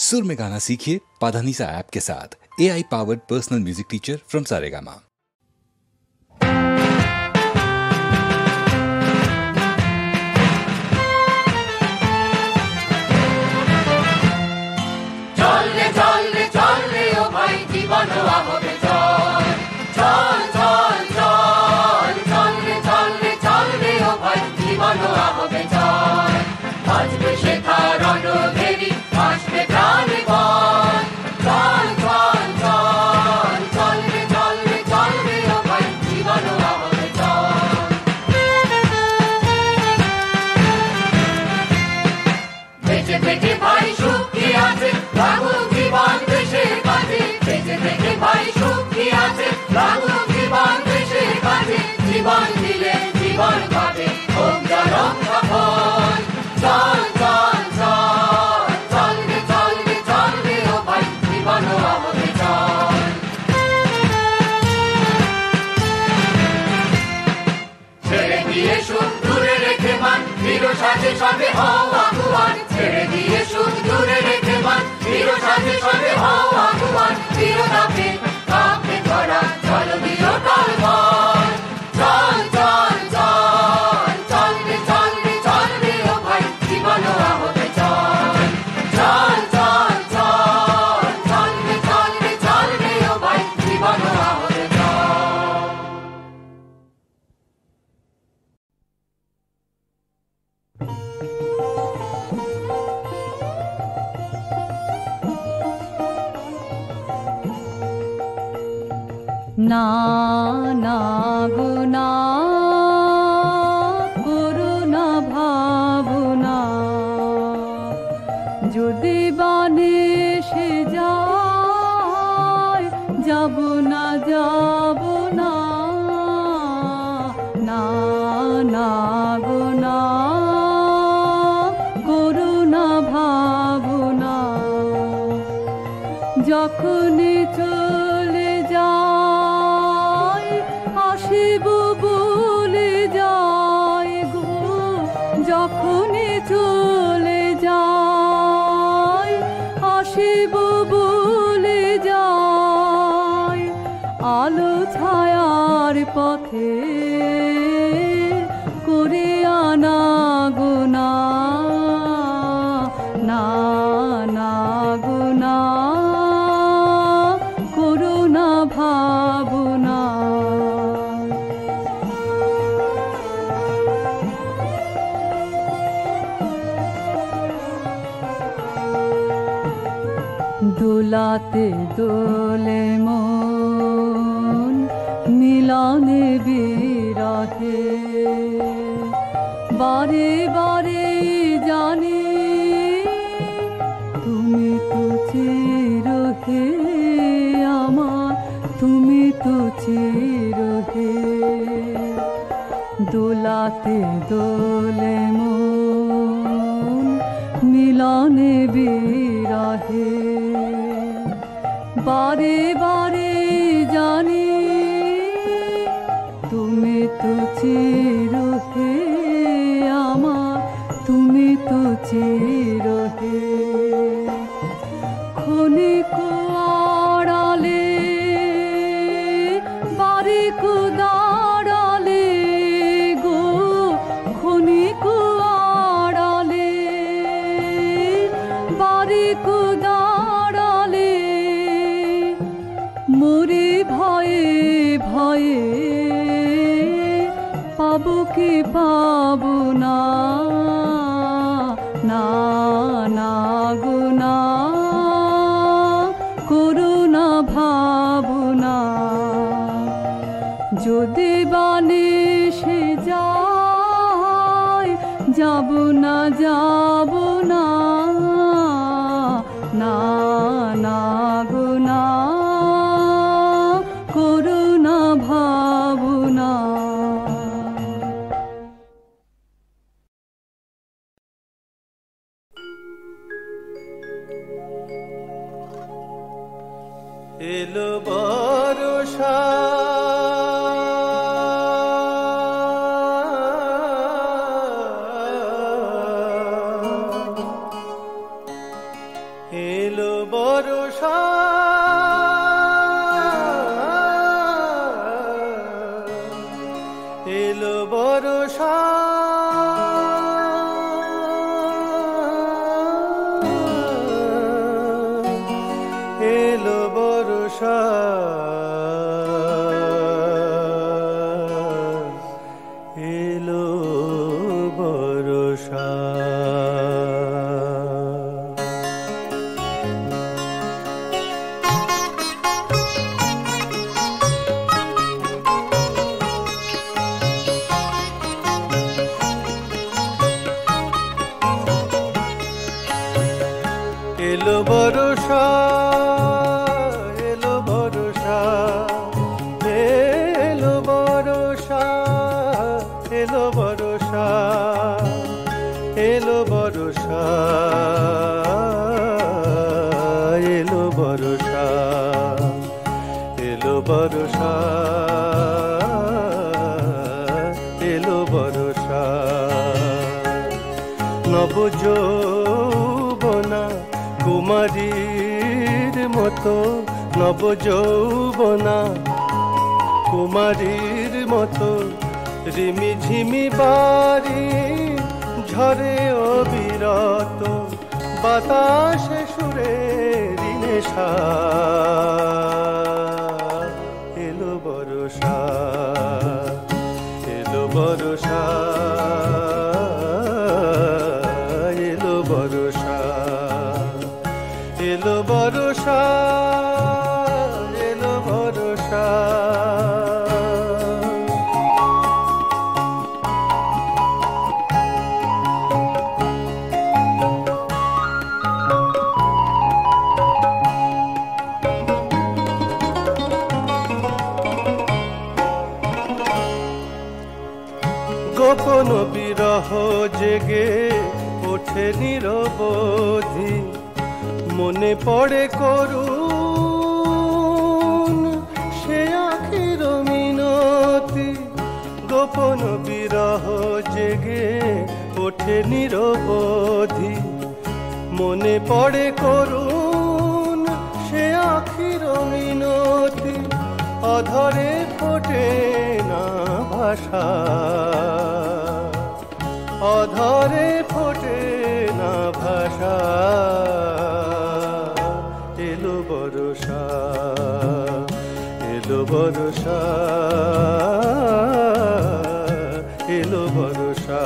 सुर में गाना सीखिए पाधानीसा ऐप के साथ। AI powered personal music teacher from Saregama. জীবন দিলে জীবন পাবে হোক জনম সফল। চল চল চল চলবে চলবে চলবে ও ভাই জীবন হবে চল। ছেড়ে দিয়ে সুখ দূরে রেখে মান দৃঢ় সাথে সাথে হও আগুয়ান। ছেড়ে দিয়ে সুখ দূরে রেখে মান দৃঢ় সাথে সাথে হও আগুয়ান। দৃঢ় তাপে কাঁপে ধরা চল দিও টলমল। চল চল চল চলবে চলবে চলবে ও ভাই জীবন হবে চল। চল চল চল চলবে চলবে চলবে ও ভাই জীবন হবে চল। না না গো না করুণা ভাবনা যদি বানে সে যায় যাব না যাব না। না না গো না করুণা ভাবনা যখনই চলে যায় আসিব বলে যায় গো। যখনই চলে যায় আসিব বলে যায় আলো ছায়ার পথে করে আনা গো না। না না গো না করুণা ভাবনা দোলাতে দোলে মন মিলনে বিরহে বারে বারে জানি তুমি তো চিরহে আমার তুমি তো চিরহে। দোলাতে দোলে মন মিলনে বিরহে বারে বারে জানি তুমি তো চিরহে আমার তুমি তো চিরহে। ক্ষণিক আড়ালে বারিক দাঁড়ালে গো। ক্ষণিক আড়ালে বারিক দাঁড়ালে মরি ভয়ে ভয়ে পাবো কি পাবো না। না না গো না করুণা ভাবনা যদি বানে সে যায় যাব না যাব না। না না গো না করুণা ভাবনা। এলো বর্ষা এলো বর্ষা এলো বর্ষা এলো বর্ষা এলো বর্ষা এলো বর্ষা এলো বর্ষা এলো বর্ষা এলো বর্ষা এলো বর্ষা এলো বর্ষা এলো বর্ষা এলো বর্ষা নবযৌবনা কুমারীর মতো নবযৌবনা কুমারীর মতো রিমিঝিমি বাড়ি ঝরে অবিরত বাতাসে সুরে নেশা এলো বর্ষা এলো বর্ষা এলো বর্ষা এলো বর্ষা এলো বর্ষা গোপন বিরহ জেগে ওঠে নিরবধি মনে পড়ে করুণ সে আখির মিনতি গোপন বিরহ জেগে ওঠে নিরবধি মনে পড়ে করুণ সে আখির মিনতি অধরে ফোটে না ভাষা অধরে ফোটে না ভাষা এলো বর্ষা এলো বর্ষা এলো বর্ষা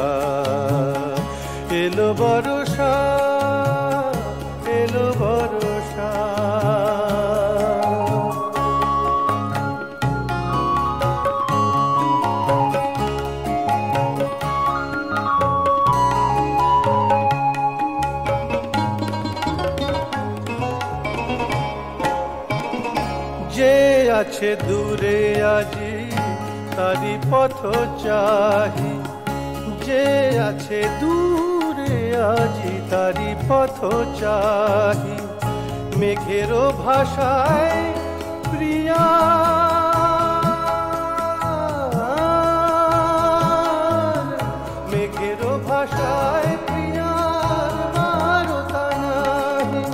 এলো বর্ষা এলো বর্ষা যে আছে দূরে আজি তারি পথ চাহি যে আছে দূরে আজি তারি পথ চাহি মেঘেরও ভাষায় প্রিয়া মেঘেরও ভাষায় প্রিয়ার বারতা নাহি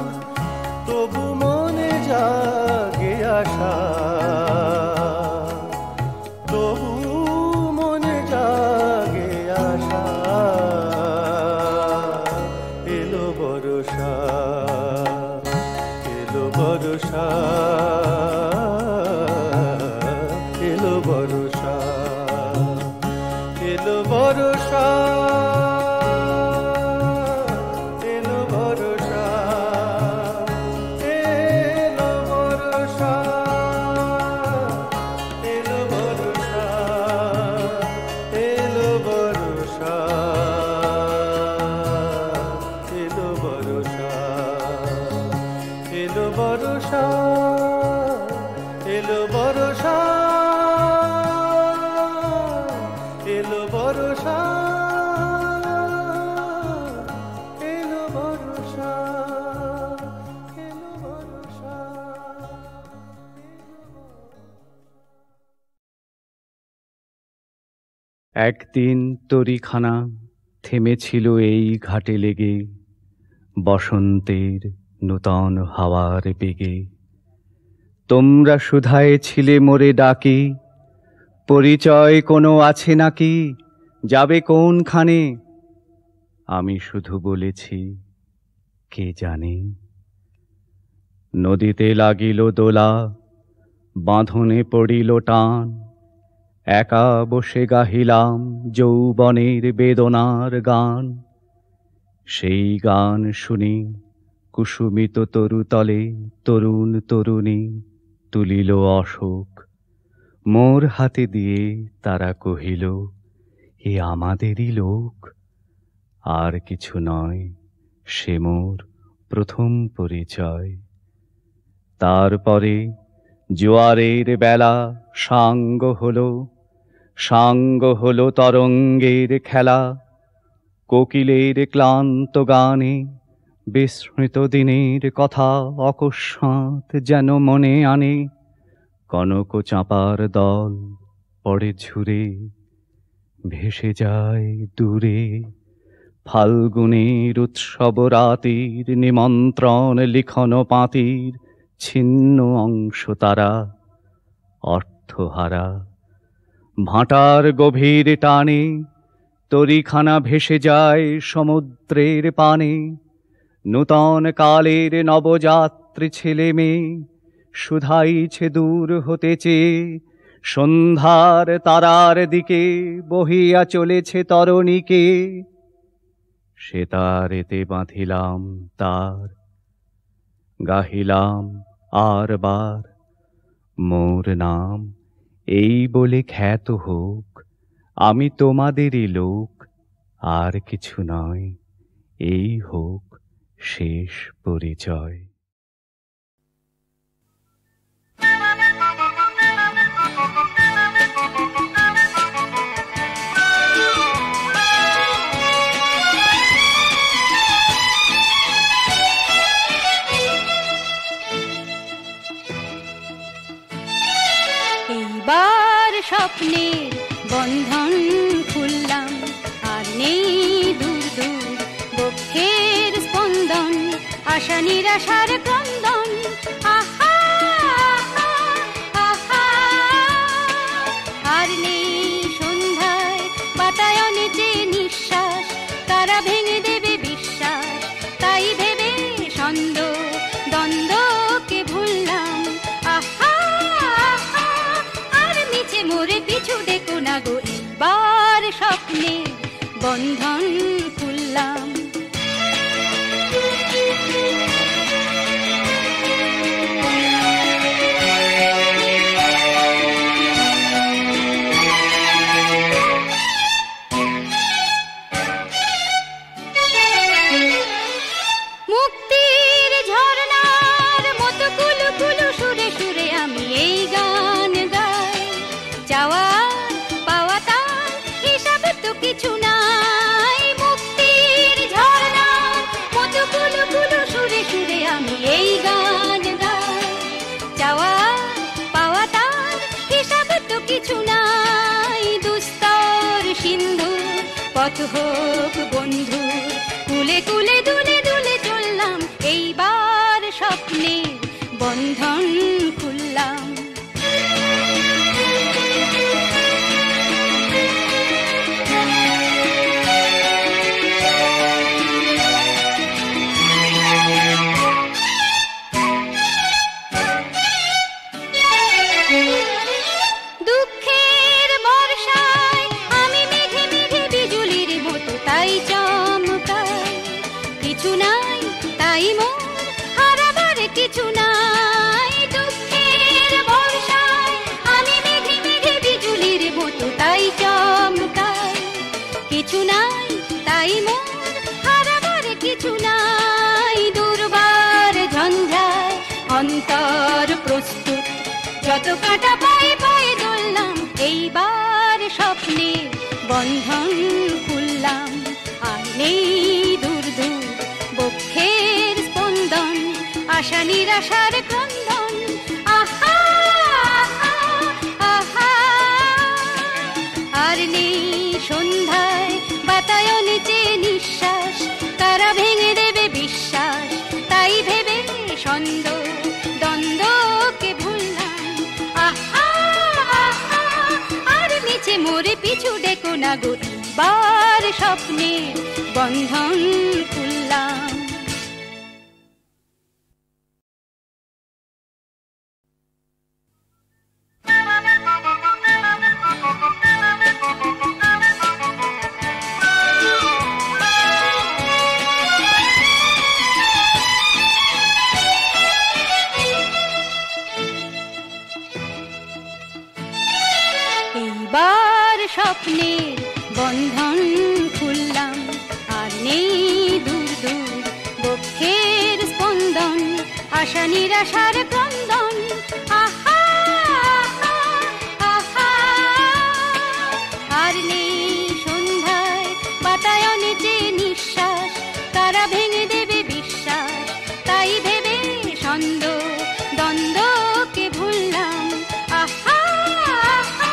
তবু মনে জাগে আশা তবু মনে জাগে আশা এলো বর্ষা এলো বর্ষা এলো বর্ষা এলো বর্ষা এলো বর্ষা এলো বর্ষা এলো বর্ষা এলো বর্ষা এলো বর্ষা এলো বর্ষা এলো বর্ষা এলো বর্ষা এলো বর্ষা এলো বর্ষা। একদিন তরিখানা থেমেছিল এই ঘাটে লেগে বসন্তের নূতন হাওয়ার বেগে। তোমরা সুধায় ছিলে মোরে ডাকি, পরিচয় কোনো আছে নাকি, যাবে কোনখানে? আমি শুধু বলেছি কে জানে। নদীতে লাগিল দোলা, বাঁধনে পড়িল টান, একা বসে গাহিলাম যৌবনের বেদনার গান। সেই গান শুনি কুসুমিত তরুতলে তরুণ তরুণী তুলিল অশোক। মোর হাতে দিয়ে তারা কহিল, এ আমাদেরই লোক। আর কিছু নয়, সে মোর প্রথম পরিচয়। তারপরে জোয়ারের বেলা সাঙ্গ হলো তরঙ্গের খেলা। কোকিলের ক্লান্ত গানে বিস্মৃত দিনের কথা অকস্মাৎ যেন মনে আনে। কনক চাঁপার দল পড়ে ঝুরে, ভেসে যায় দূরে। ফাল্গুনের উৎসব রাতির নিমন্ত্রণ লিখন পাতির ছিন্ন অংশ তারা অর্থহারা। ভাটার গভীর টানে তরিখানা ভেসে যায় সমুদ্রের পানে। নূতন কালের নবযাত্রী ছেলে মেয়ে শুধাইছে দূর হতে চেয়ে। সন্ধ্যার তারার দিকে বহিয়া চলেছে তরণীকে। সে তারেতে বাঁধিলাম তার, গাহিলাম আর বার, মোর নাম এই বলে খ্যাত হোক, আমি তোমাদেরই লোক। আর কিছু নয়, এই হোক শেষ পরিচয়। এইবার স্বপ্নের বন্ধন খুললাম, আর নেই দূর দূর বক্ষের স্পন্দন, আশা নিরাশার ক্রন্দন। আহা আহা, আর নেই সন্ধ্যায় বাতায়নে যে নিঃশ্বাস, তারা ভেঙে দেবে বিশ্বাস। তাই ভেবে ছন্দ দ্বন্দ্বকে ভুললাম। আহা আহা, আর নিচে মোরে পিছু দেখো না গো, এইবার স্বপ্নের বন্ধন খুললাম। মুক্তির ঝর্ণার মতো কুলু কুলু সুরে সুরে আমি এই গান গাই। চাওয়া পাওয়া তার হিসাব তো কিছু নাই। মুক্তির ঝর্ণার মতো কুলু কুলু সুরে সুরে আমি এই গান গাই। চাওয়া পাওয়া তার হিসাব তো কিছু নাই। দুস্তর সিন্ধু পথ হোক বন্ধু, কুলে কুলে দুলে দুলে চললাম, এইবার স্বপ্নের বন্ধন খুললাম। দুঃখের বর্ষায় আমি মেঘে মেঘে বিজুলির মতো তাই চমকাই। কিছু নাই তাই মোর হারাবার কিছু নাই। দুঃখের বর্ষায় আমি মেঘে মেঘে বিজুলির মতো তাই চমকাই। কিছু নাই তাই মোর হারাবার কিছু নাই। দুর্বার ঝঞ্ঝায় অন্তর প্রস্তুত, যত কাটা পায়ে পায়ে দোললাম, এইবার স্বপ্নের বন্ধন খুললাম। আর নেই দূর দূর বক্ষের স্পন্দন, আশা নিরাশার ক্রন্দন। আহা আহা আহা, আর নেই সন্ধ্যায় বাতায়নে যে নিঃশ্বাস, তারা ভেঙে দেবে বিশ্বাস। তাই ভেবে পিছু ডেকো না গো, বার স্বপ্নের বন্ধন খুললাম। এইবার স্বপ্নের বন্ধন খুললাম, আর নেই দূর দূর বক্ষের স্পন্দন, আশা নিরাশার ক্রন্দন। আহা আহা আহা, আর নেই সন্ধ্যায় বাতায়নে যে নিঃশ্বাস, তারা ভেঙে দেবে বিশ্বাস, তাই ভেবে ছন্দ দ্বন্দ্বকে ভুললাম। আহা আহা,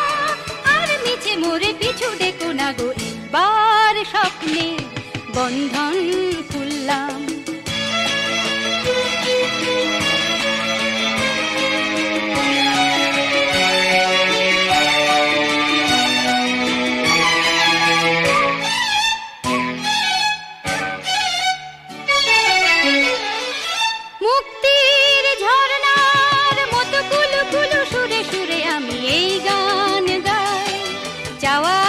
আর মিছে মোরে পিছু ডেকো না গো, এবার স্বপ্নে বন্ধন খুললাম। মুক্তির ঝর্ণার মতো কুলু কুলু সুরে সুরে আমি এই গান গাই, চাওয়া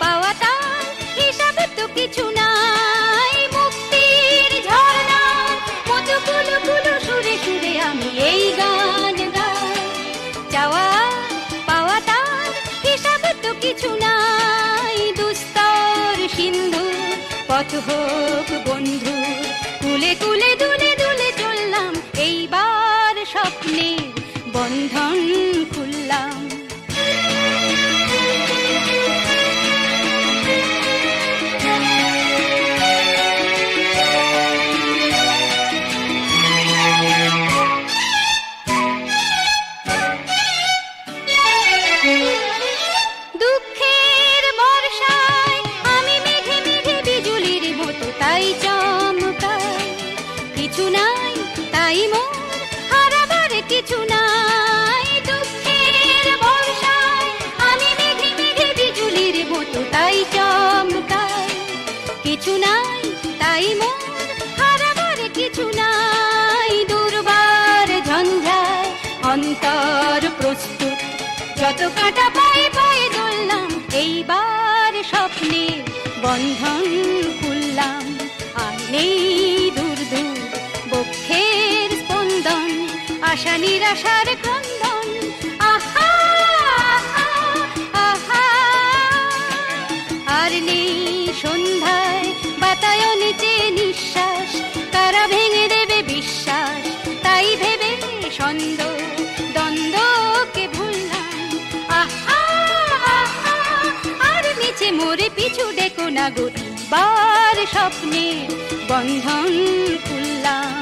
পাওয়া তার হিসাব তো কিছু নাই। মুক্তির ঝর্ণার মতো কুলু কুলু সুরে সুরে আমি এই গান গাই, চাওয়া পাওয়া তার হিসাব তো কিছু নাই। দুস্তর সিন্ধু পথ হোক বন্ধু, কুলে কুলে দুলে দুলে চললাম, এইবার স্বপ্নের বন্ধন খুললাম। দুঃখের বর্ষায় আমি মেঘে মেঘে বিজুলির মতো তাই চমকাই, কিছু নাই তাই মোর হারাবার কিছু নাই। দুঃখের বর্ষায় আমি মেঘে মেঘে বিজুলির মতো তাই চমকাই, কিছু নাই তাই মোর হারাবার কিছু নাই। দুর্বার ঝঞ্ঝায় অন্তর প্রস্তুত, যত কাটা পায়ে পায়ে দোললাম, এইবার স্বপ্নে বন্ধন খুললাম। আর নেই দূর দূর বক্ষের স্পন্দন, আশা নিরাশার ক্রন্দন। আহা আহা আহা, আর নেই সন্ধ্যায় বাতায়নে যে নিঃশ্বাস, তারা ভেঙে দেবে বিশ্বাস, তাই ভেবে ছন্দ দ্বন্দ্বকে ভুললাম। আহা আহা, আর মিছে মোরে পিছু ডেকো না গো, বার স্বপ্নের বন্ধন খুললাম।